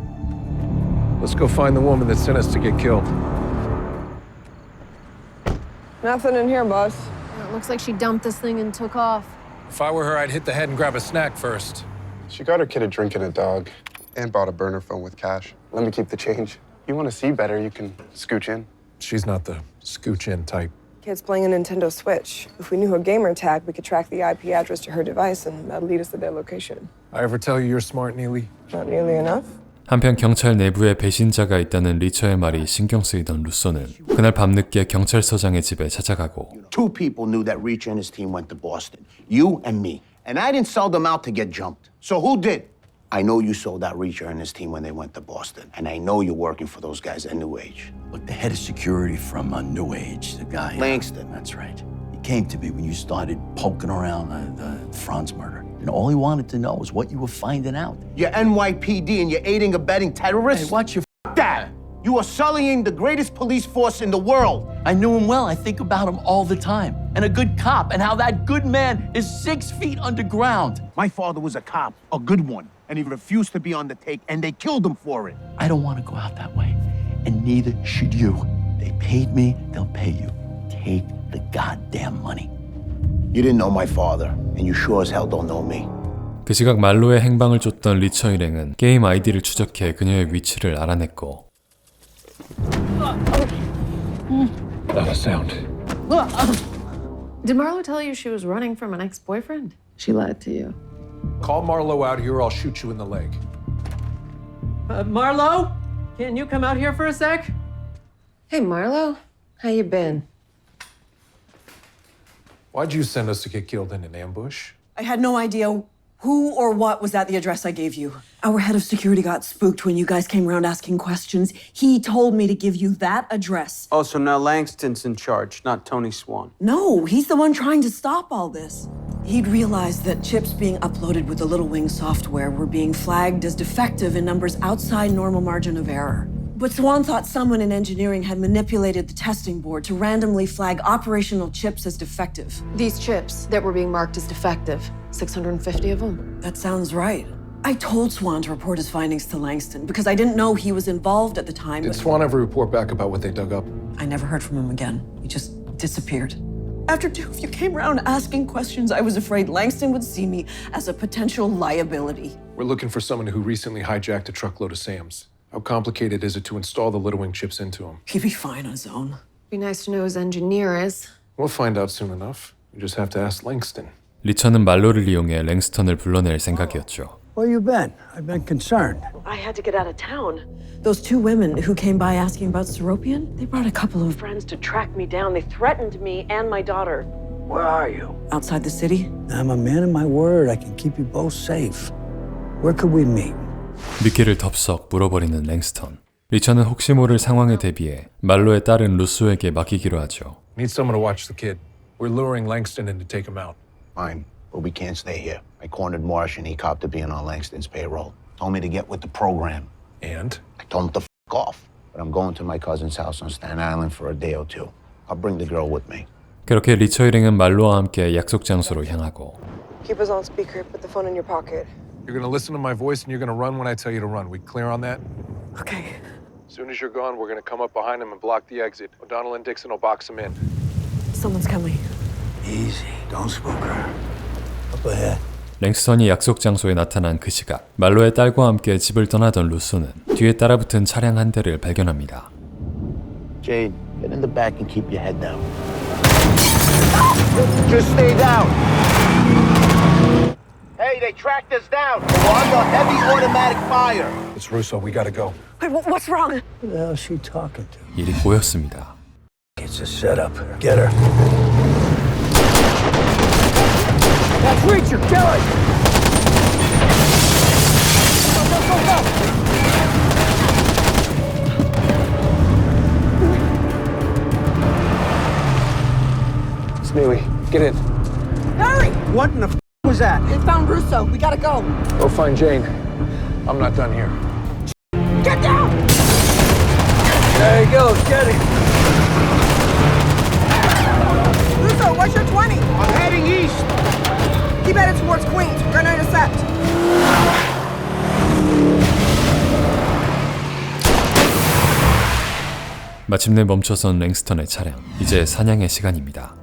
Let's go find the woman that sent us to get killed. Nothing in here, boss. It looks like she dumped this thing and took off. If I were her, I'd hit the head and grab a snack first. She got her kid a drink and a dog, and bought a burner phone with cash. Let me keep the change. You want to see better, you can scooch in. She's not the scooch-in type. Kid's playing a Nintendo Switch. If we knew her gamer tag, we could track the IP address to her device, and that'd lead us to their location. I ever tell you you're smart, Neely? Not nearly enough. 한편 경찰 내부에 배신자가 있다는 리처의 말이 신경 쓰이던 루소는 그날 밤늦게 경찰서장의 집에 찾아가고 2 people knew that Reacher and his team went to Boston. You and me. And I didn't sell them out to get jumped. So who did? I know you sold out Reacher and his team when they went to Boston, and I know you're working for those guys at New Age. Look, the head of security from New Age, the guy... Langston. That's right. He came to me when you started poking around the Franz murder. And all he wanted to know was what you were finding out. You're NYPD and you're aiding and abetting terrorists? Hey, watch your that! You are sullying the greatest police force in the world. I knew him well. I think about him all the time. And a good cop, and how that good man is 6 feet underground. My father was a cop, a good one, and he refused to be on the take, and they killed him for it. I don't want to go out that way, and neither should you. They paid me, they'll pay you. Take the goddamn money. You didn't know my father, and you sure as hell don't know me. 그 시각 말로의 행방을 쫓던 리처 일행은 게임 아이디를 추적해 그녀의 위치를 알아냈고 Not a sound. Did Marlo tell you she was running from an ex-boyfriend? She lied to you. Call Marlo out here or I'll shoot you in the leg. Marlo? Can you come out here for a sec? Hey, Marlo. How you been? Why'd you send us to get killed in an ambush? I had no idea who or what was at the address I gave you. Our head of security got spooked when you guys came around asking questions. He told me to give you that address. Oh, so now Langston's in charge, not Tony Swan. No, he's the one trying to stop all this. He'd realized that chips being uploaded with the Little Wing software were being flagged as defective in numbers outside normal margin of error. But Swan thought someone in engineering had manipulated the testing board to randomly flag operational chips as defective. These chips that were being marked as defective, 650 of them. That sounds right. I told Swan to report his findings to Langston because I didn't know he was involved at the time. Did Swan ever report back about what they dug up? I never heard from him again. He just disappeared. After two of you came around asking questions, I was afraid Langston would see me as a potential liability. We're looking for someone who recently hijacked a truckload of Sam's. How complicated is it to install the Little Wing chips into them? He'd be fine on his own. Be nice to know his engineer is. We'll find out soon enough. We just have to ask Langston. 리처는 말로를 이용해 랭스턴을 불러낼 생각이었죠. Where you been? I've been concerned. I had to get out of town. Those two women who came by asking about Seropian, they brought a couple of friends to track me down. They threatened me and my daughter. Where are you? Outside the city. I'm a man of my word. I can keep you both safe. Where could we meet? 미끼를 덥석 물어버리는 랭스턴. 리처는 혹시 모를 상황에 대비해 말로의 딸은 루소에게 맡기기로 하죠. Need someone to watch the kid. We're luring Langston in to take him out. Fine, but we can't stay here. I cornered Marsh and he copped to being on Langston's payroll. Told me to get with the program. And? I told him to f*** off. But I'm going to my cousin's house on Staten Island for a day or two. I'll bring the girl with me. 그렇게 리처 일행은 말로와 함께 약속 장소로 향하고 Keep us on speaker. Put the phone in your pocket. You're gonna listen to my voice and you're gonna run when I tell you to run. We clear on that? Okay. As soon as you're gone, we're gonna come up behind him and block the exit. O'Donnell and Dixon will box him in. Someone's coming. Easy. Don't spook her. Up ahead. 랭스턴이 약속 장소에 나타난 그 시각 말로의 딸과 함께 집을 떠나던 루소는 뒤에 따라붙은 차량 한 대를 발견합니다. Jade, get in the back and keep your head down. Just stay down. Hey, they tracked us down. We're under heavy automatic fire. It's Russo. We gotta go. Wait, what's wrong? Who the hell is she talking to? 일이 꼬였습니다. It's a setup. Get her. That's Reacher, kill it! Go, go, go, go! It's Neely. Get in. Hurry! What in the f*** was that? They found Russo. We gotta go. Go find Jane. I'm not done here. Get down! There he goes, get it! Russo, what's your 20? I'm heading east. Keep headed towards Queens. We're gonna intercept. 마침내 멈춰선 랭스턴의 차량. 이제 사냥의 시간입니다.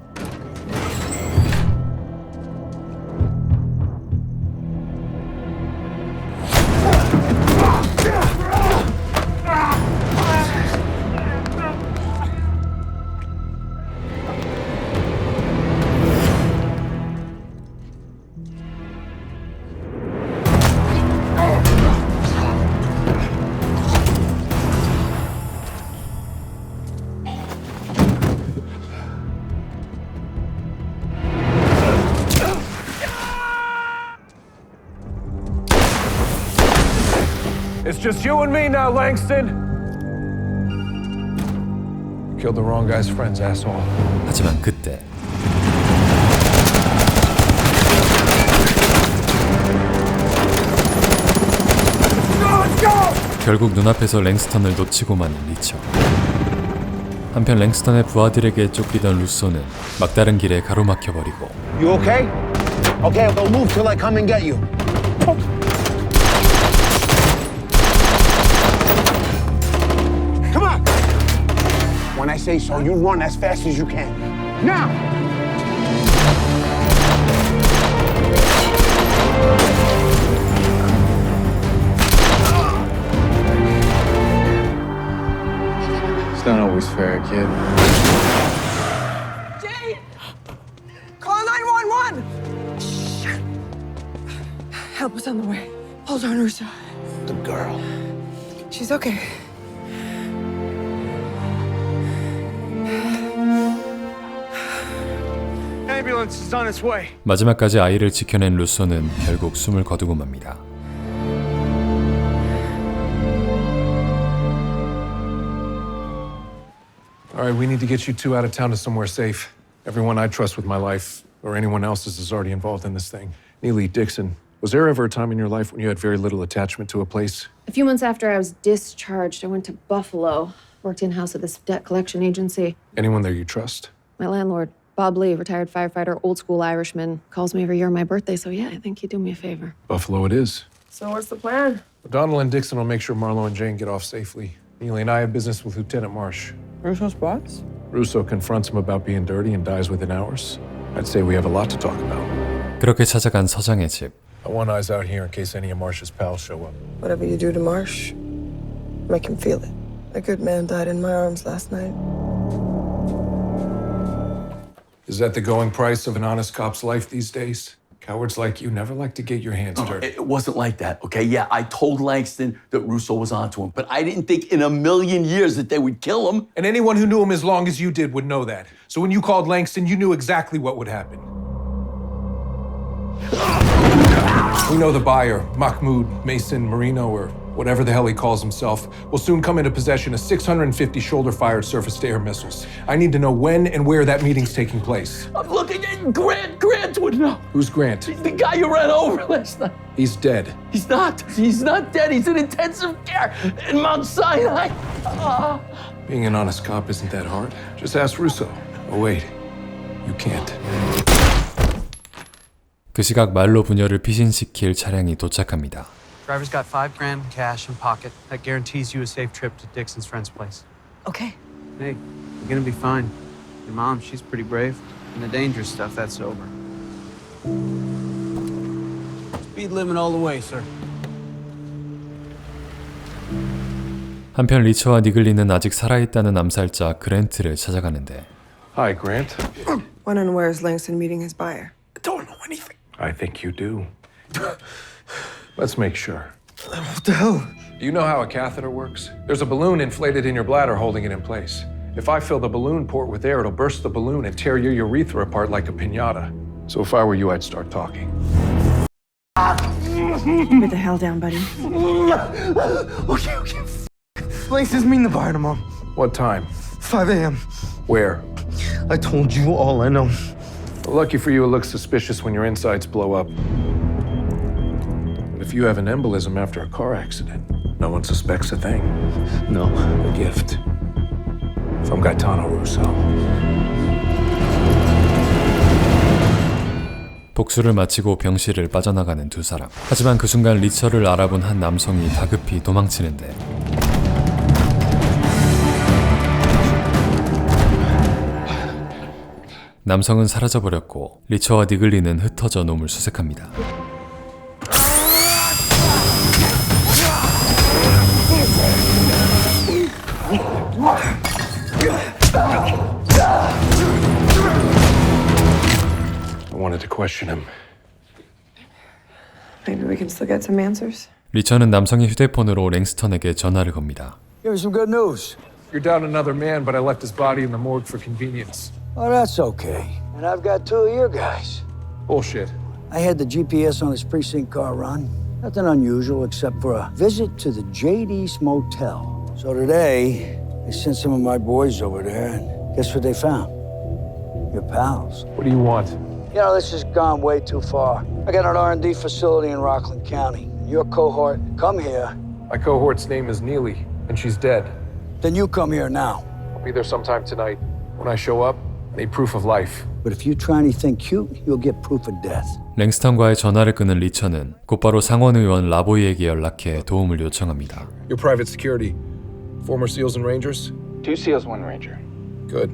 It's just you and me now, Langston. You killed the wrong guy's friends, asshole. 하지만 그때 결국 눈앞에서 랭스턴을 놓치고 마는 리처. 한편 랭스턴의 부하들에게 쫓기던 루소는 막다른 길에 가로막혀버리고 You okay? Okay, I'll move till I come and get you. Come on! When I say so, you run as fast as you can. Now! It's not always fair, kid. Jane! Call 911! Help is on the way. Hold on, Russo. The girl. She's okay. Ambulance is on its way. 마지막까지 아이를 지켜낸 루소는 결국 숨을 거두고 맙니다. All right, we need to get you two out of town to somewhere safe. Everyone I trust with my life, or anyone else's, is already involved in this thing. Neely, Dixon, was there ever a time in your life when you had very little attachment to a place? A few months after I was discharged, I went to Buffalo, worked in-house at this debt collection agency. Anyone there you trust? My landlord, Bob Lee, retired firefighter, old school Irishman, calls me every year on my birthday, so yeah, I think he'd do me a favor. Buffalo it is. So what's the plan? O'Donnell and Dixon will make sure Marlo and Jane get off safely. Neely and I have business with Lieutenant Marsh. Russo's boss? Russo confronts him about being dirty and dies within hours. I'd say we have a lot to talk about. 그렇게 찾아간 서장의 집. I want eyes out here in case any of Marsh's pals show up. Whatever you do to Marsh, make him feel it. A good man died in my arms last night. Is that the going price of an honest cop's life these days? Cowards like you never like to get your hands dirty. It wasn't like that, okay? Yeah, I told Langston that Russo was onto him, but I didn't think in a million years that they would kill him. And anyone who knew him as long as you did would know that. So when you called Langston, you knew exactly what would happen. We know the buyer, Mahmoud, Mason, Marino, or whatever the hell he calls himself, will soon come into possession of 650 shoulder-fired surface-to-air missiles. I need to know when and where that meeting's taking place. I'm looking at Grant. Grant would know. Who's Grant? The guy you ran over last night. He's dead. He's not. He's not dead. He's in intensive care in Mount Sinai. Being an honest cop isn't that hard. Just ask Russo. Oh, wait. You can't. 그 시각 말로 부녀를 피신시킬 차량이 도착합니다. Driver's got $5,000 cash in pocket. That guarantees you a safe trip to Dixon's friend's place. Okay. Hey, you're gonna be fine. Your mom, she's pretty brave. And the dangerous stuff, that's over. Speed limit all the way, sir. 한편 리처와 니글리는 아직 살아있다는 암살자 그랜트를 찾아가는데. Hi, Grant. When and where is Langston meeting his buyer? I don't know anything. I think you do. Let's make sure. What the hell? Do you know how a catheter works? There's a balloon inflated in your bladder holding it in place. If I fill the balloon port with air, it'll burst the balloon and tear your urethra apart like a piñata. So if I were you, I'd start talking. Put the hell down, buddy. Okay. Langston's meeting the buyer tomorrow. What time? 5 a.m. Where? I told you all I know. Well, lucky for you, it looks suspicious when your insides blow up. But if you have an embolism after a car accident, no one suspects a thing. No. A gift from Gaetano Russo. 복수를 마치고 병실을 빠져나가는 두 사람. 하지만 그 순간 리처를 알아본 한 남성이 다급히 도망치는데 남성은 사라져버렸고 리처와 니글리는 흩어져 놈을 수색합니다. I wanted to question him. Maybe we can still get some answers. 리처는 남성의 휴대폰으로 랭스턴에게 전화를 겁니다. Give me some good news. You're down another man, but I left his body in the morgue for convenience. Oh, that's okay. And I've got 2 of your guys. Bullshit. I had the GPS on his precinct car run. Nothing unusual except for a visit to the JD's Motel. So today, I sent some of my boys over there, and guess what they found? Your pals. What do you want? You know, this has gone way too far. I got an R&D facility in Rockland County. Your cohort, come here. My cohort's name is Neely, and she's dead. Then you come here now. I'll be there sometime tonight. When I show up, I need proof of life. But if you try anything cute, you'll get proof of death. 랭스턴과의 전화를 끊은 리처는 곧바로 상원 의원 라보이에게 연락해 도움을 요청합니다. Your private security. Former SEALs and Rangers? 2 SEALs, 1 Ranger. Good.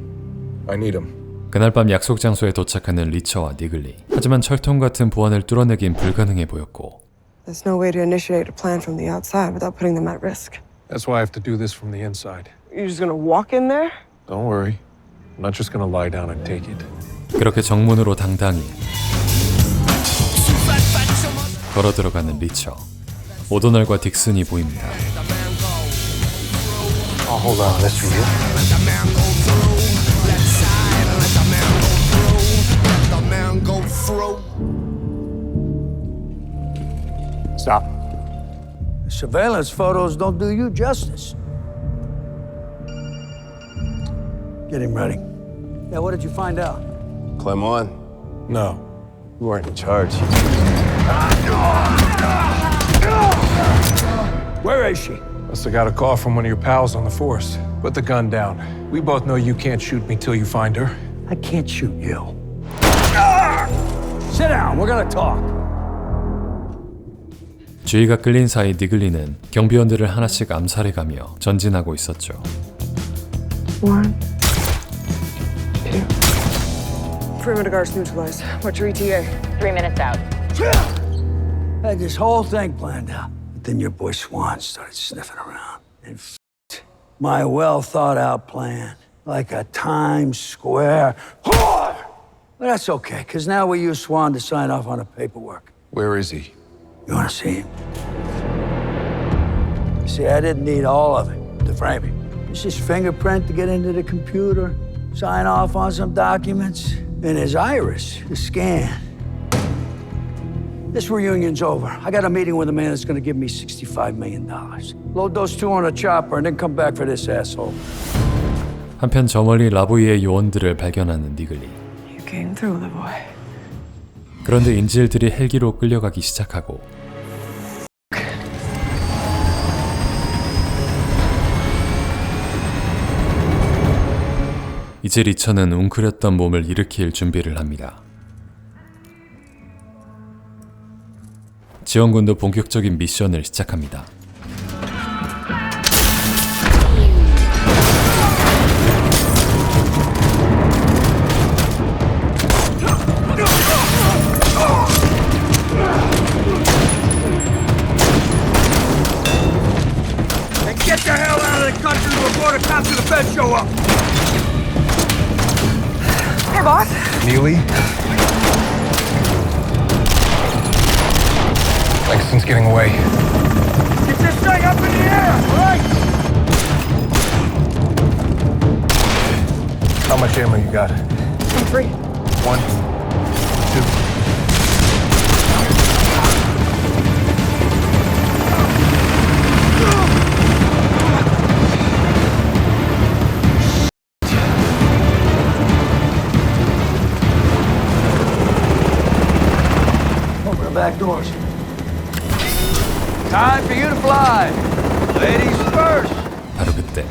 I need them. 그날 밤 약속 장소에 도착하는 리처와 니글리. 하지만 철통 같은 보안을 뚫어내긴 불가능해 보였고 There's no way to initiate a plan from the outside without putting them at risk. That's why I have to do this from the inside. You're just gonna walk in there? Don't worry. I'm not just gonna lie down and take it. 그렇게 정문으로 당당히 걸어 들어가는 리처. 오도널과 딕슨이 보입니다. Oh, hold on. This for you? Stop. The surveillance photos don't do you justice. Get him ready. Yeah, what did you find out? Clement? No. You weren't in charge. Where is she? Must have got a call from one of your pals on the force. Put the gun down. We both know you can't shoot me till you find her. I can't shoot you. Sit down. We're gonna talk. 주의가 끌린 사이 니글리는 경비원들을 하나씩 암살해가며 전진하고 있었죠. 1, 2. Perimeter guards neutralized. What's your ETA? 3 minutes out. I had this whole thing planned out. But then your boy Swan started sniffing around. And f***ed my well-thought-out plan. Like a Times Square whore! But that's okay, because now we use Swan to sign off on the paperwork. Where is he? You want to see him? See, I didn't need all of it to frame him. It's his fingerprint to get into the computer, sign off on some documents, and his iris to scan. This reunion's over. I got a meeting with a man that's going to give me $65 million. Load those two on a chopper and then come back for this asshole. 한편 저 멀리 라보이의 요원들을 발견하는 니글리. You came through, the boy. 그런데 인질들이 헬기로 끌려가기 시작하고 이제 리처는 웅크렸던 몸을 일으킬 준비를 합니다. 지원군도 본격적인 미션을 시작합니다. Get the hell out of the country before the cops and the feds show up! Hey, boss. Neely? Langston's getting away. Get this thing up in the air, all right? How much ammo you got? I'm free. 1, 2. Open the back doors. Time for you to fly. Ladies first. 바로 그때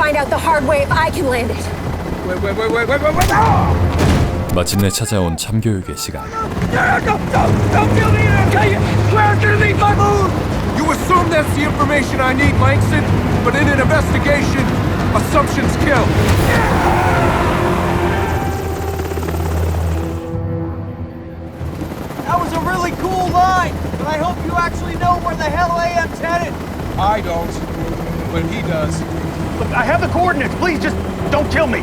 find out the hard way if I can land it. Wait. Oh! 마침내 찾아온 참교육의 시간. Don't kill me, okay? Where's underneath my moon? You assume that's the information I need, Langston, but in an investigation, assumptions kill. That was a really cool line, but I hope you actually know where the hell AM's headed. I don't, but he does. Look, I have the coordinates. Please, just don't kill me.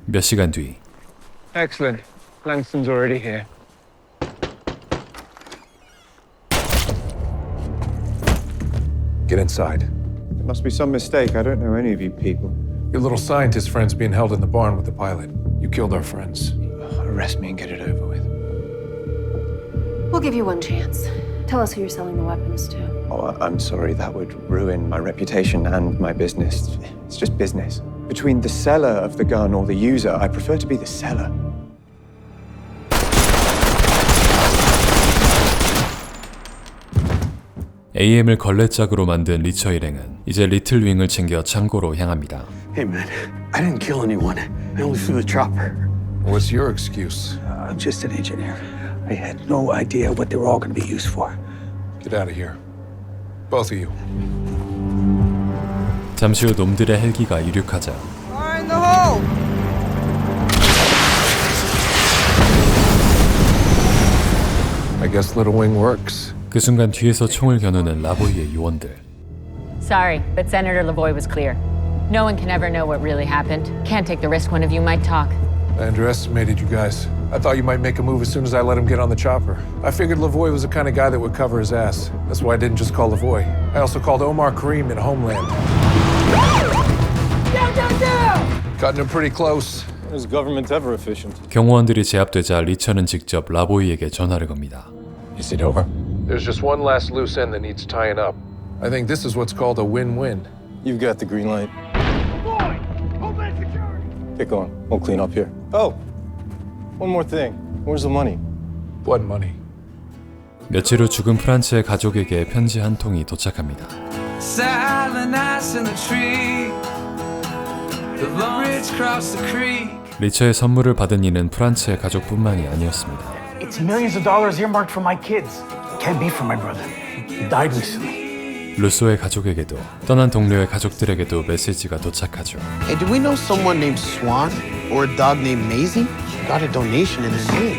몇 시간 뒤. Excellent. Langston's already here. Get inside. There must be some mistake. I don't know any of you people. Your little scientist friend's being held in the barn with the pilot. You killed our friends. Arrest me and get it over with. We'll give you one chance. Tell us who you're selling the weapons to. Oh, I'm sorry. That would ruin my reputation and my business. It's just business. Between the seller of the gun or the user, I prefer to be the seller. AM을 걸레짝으로 만든 리처 일행은 이제 리틀 윙을 챙겨 창고로 향합니다. Hey man, I didn't kill anyone. I only flew the chopper. What's your excuse? I'm just an engineer. I had no idea what they were all going to be used for. Get out of here. Both of you. 잠시 후 놈들의 헬기가 이륙하자 Fire in the hole! I guess Little Wing works. 그 순간 뒤에서 총을 겨누는 라보이의 요원들. Sorry, but Senator Lavoie was clear. No one can ever know what really happened. Can't take the risk one of you might talk. I underestimated you guys. I thought you might make a move as soon as I let him get on the chopper. I figured Lavoie was the kind of guy that would cover his ass. That's why I didn't just call Lavoie. I also called Omar Kareem in Homeland. Cutting him pretty close. Is government ever efficient? 경호원들이 제압되자 리처는 직접 라보이에게 전화를 겁니다. Is it over? There's just one last loose end that needs tying up. I think this is what's called a win-win. You've got the green light. Pick on. We'll clean up here. Oh, one more thing. Where's the money? What money? 며칠 후 죽은 프란츠의 가족에게 편지 한 통이 도착합니다. Silent ice in the tree. The bridge across the creek. 리처의 선물을 받은 이는 프란츠의 가족뿐만이 아니었습니다. It's millions of dollars earmarked for my kids. Can't be for my brother. He died recently. 루소의 가족에게도 떠난 동료의 가족들에게도 메시지가 도착하죠. Hey, do we know someone named Swan or a dog named Maisie? Got a donation in their name.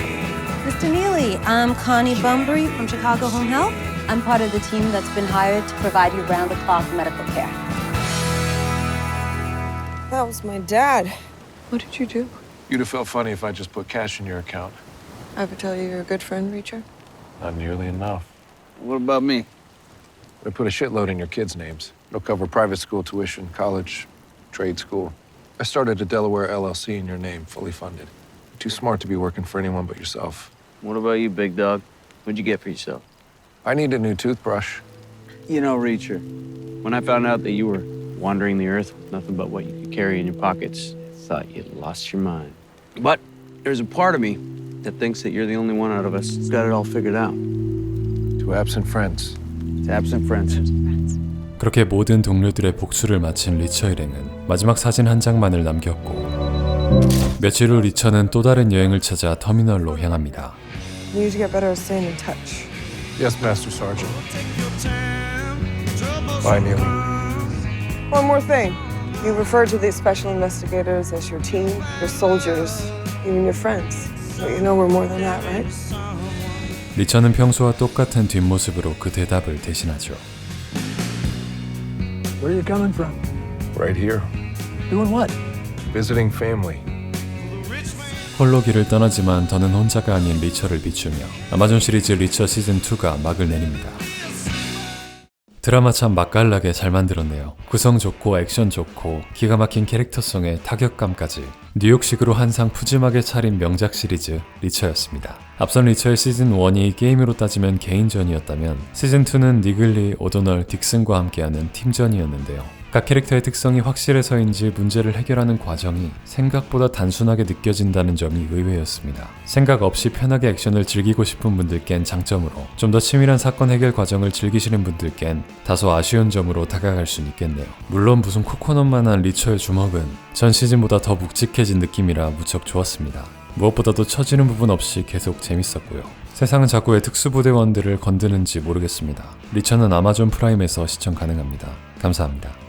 Mr. Neely, I'm Connie Bunbury from Chicago Home Health. I'm part of the team that's been hired to provide you round-the-clock medical care. That was my dad. What did you do? You'd have felt funny if I just put cash in your account. I ever tell you you're a good friend, Reacher? Not nearly enough. What about me? I put a shitload in your kids' names. It'll cover private school tuition, college, trade school. I started a Delaware LLC in your name, fully funded. You're too smart to be working for anyone but yourself. What about you, big dog? What'd you get for yourself? I need a new toothbrush. You know, Reacher, when I found out that you were wandering the earth with nothing but what you could carry in your pockets, I thought you'd lost your mind. But there's a part of me that thinks that you're the only one out of us who's got it all figured out. To absent friends. To absent friends. 그렇게 모든 동료들의 복수를 마친 리처 일행은 마지막 사진 한 장만을 남겼고 며칠 후 리처는 또 다른 여행을 찾아 터미널로 향합니다. We need to get better at staying in touch. Yes, Master Sergeant. Bye, Neely. One more thing. You refer to these special investigators as your team, your soldiers, even your friends. But you know we're more than that, right? 리처는 평소와 똑같은 뒷모습으로 그 대답을 대신하죠. Where are you coming from? Right here. Doing what? Visiting family. 홀로 길을 떠나지만 더는 혼자가 아닌 리처를 비추며 아마존 시리즈 리처 시즌2가 막을 내립니다. 드라마 참 맛깔나게 잘 만들었네요. 구성 좋고 액션 좋고 기가 막힌 캐릭터성에 타격감까지 뉴욕식으로 한상 푸짐하게 차린 명작 시리즈 리처였습니다. 앞선 리처의 시즌1이 게임으로 따지면 개인전이었다면 시즌2는 니글리, 오도널, 딕슨과 함께하는 팀전이었는데요. 각 캐릭터의 특성이 확실해서인지 문제를 해결하는 과정이 생각보다 단순하게 느껴진다는 점이 의외였습니다. 생각 없이 편하게 액션을 즐기고 싶은 분들께는 장점으로, 좀 더 치밀한 사건 해결 과정을 즐기시는 분들께는 다소 아쉬운 점으로 다가갈 수 있겠네요. 물론 무슨 코코넛만한 리처의 주먹은 전 시즌보다 더 묵직해진 느낌이라 무척 좋았습니다. 무엇보다도 처지는 부분 없이 계속 재밌었고요. 세상은 자꾸 왜 특수부대원들을 건드는지 모르겠습니다. 리처는 아마존 프라임에서 시청 가능합니다. 감사합니다.